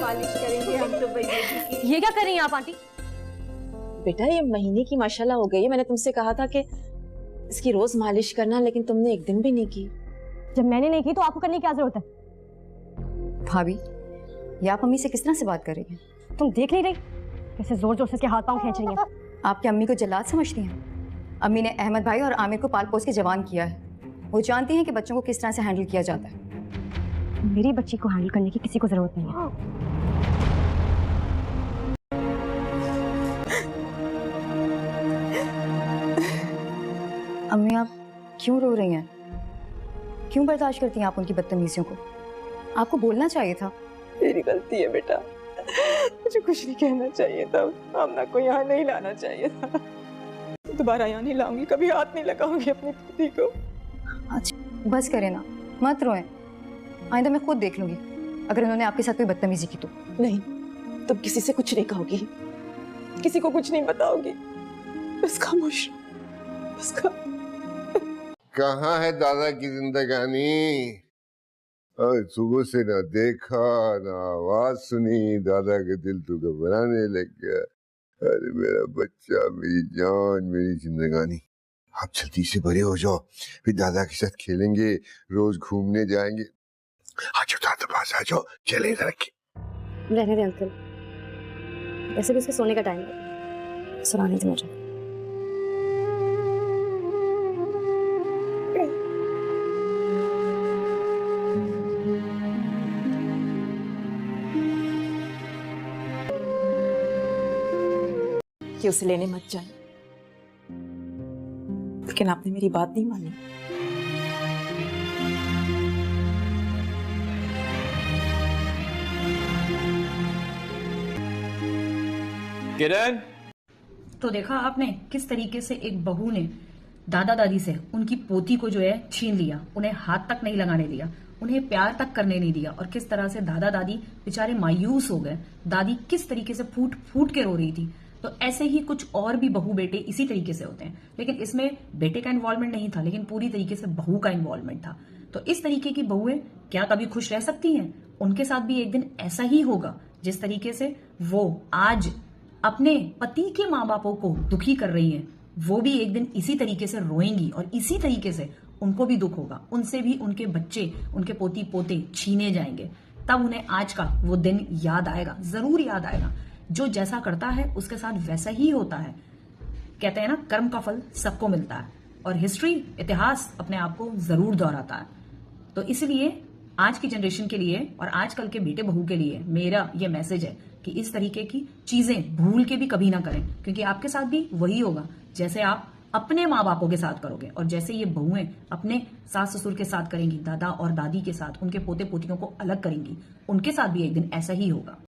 मालिश करेंगे हम तो भैया जी की। ये क्या कर रही हैं आप आंटी? बेटा ये महीने की माशाल्लाह हो गई है। मैंने तुमसे कहा था कि इसकी रोज मालिश करना, लेकिन तुमने एक दिन भी नहीं की। जब मैंने नहीं की तो आपको करने की क्या जरूरत है? भाभी, ये आप अम्मी से किस तरह से बात कर रही हैं? तुम देख नहीं रही कैसे जोर जोर से इसके हाथ पांव खींच रही हैं? आपकी अम्मी को जल्लाद समझती हैं? अम्मी ने अहमद भाई और आमिर को पाल पोस के जवान किया है। वो जानती हैं कि बच्चों को किस तरह से हैंडल किया जाता है। मेरी बच्ची को हैंडल करने की किसी को जरूरत नहीं है। अम्मी, आप क्यों रो रही हैं? क्यों बर्दाश्त करती हैं आप उनकी बदतमीजियों को? आपको बोलना चाहिए था। मेरी गलती है बेटा, मुझे कुछ नहीं कहना चाहिए था। आमना को यहाँ नहीं लाना चाहिए था। दोबारा यहाँ नहीं लाऊंगी, कभी हाथ नहीं लगाऊंगी अपनी पुत्री को। अच्छा बस करें ना, मत रोएं। आइंदा मैं खुद देख लूंगी अगर उन्होंने आपके साथ कोई बदतमीजी की तो। नहीं, तुम किसी से कुछ नहीं कहोगी, किसी को कुछ नहीं बताओगी। बस खामोश, बस कहाँ है दादा की जिंदगानी? सुबह से ना देखा ना आवाज सुनी, दादा के दिल तो घबराने लग गया। अरे मेरा बच्चा, मेरी जान, मेरी जिंदगानी, आप जल्दी से बड़े हो जाओ, फिर दादा के साथ खेलेंगे, रोज घूमने जाएंगे। आ जाओ दादा पास, आ जाओ, चले इधर रखिए। रहने दे अंकल, ऐसे भी उसके सोने का टाइम है, सुनाने दे मुझे। कि उसे लेने मत जाए, लेकिन आपने मेरी बात नहीं मानी। किरण, तो देखा आपने किस तरीके से एक बहू ने दादा दादी से उनकी पोती को जो है छीन लिया, उन्हें हाथ तक नहीं लगाने दिया, उन्हें प्यार तक करने नहीं दिया, और किस तरह से दादा दादी बेचारे मायूस हो गए। दादी किस तरीके से फूट फूट के रो रही थी। तो ऐसे ही कुछ और भी बहू बेटे इसी तरीके से होते हैं, लेकिन इसमें बेटे का इन्वॉल्वमेंट नहीं था, लेकिन पूरी तरीके से बहू का इन्वॉल्वमेंट था। तो इस तरीके की बहुएं क्या कभी खुश रह सकती हैं? उनके साथ भी एक दिन ऐसा ही होगा जिस तरीके से वो आज अपने पति के माँ बापों को दुखी कर रही हैं, वो भी एक दिन इसी तरीके से रोएंगी और इसी तरीके से उनको भी दुख होगा। उनसे भी उनके बच्चे, उनके पोती पोते छीने जाएंगे। तब उन्हें आज का वो दिन याद आएगा, जरूर याद आएगा। जो जैसा करता है उसके साथ वैसा ही होता है। कहते हैं ना, कर्म का फल सबको मिलता है, और हिस्ट्री, इतिहास अपने आप को जरूर दोहराता है। तो इसलिए आज की जनरेशन के लिए और आजकल के बेटे बहू के लिए मेरा ये मैसेज है कि इस तरीके की चीजें भूल के भी कभी ना करें, क्योंकि आपके साथ भी वही होगा जैसे आप अपने माँ बापों के साथ करोगे, और जैसे ये बहुएं अपने सास ससुर के साथ करेंगी, दादा और दादी के साथ, उनके पोते पोतियों को अलग करेंगी, उनके साथ भी एक दिन ऐसा ही होगा।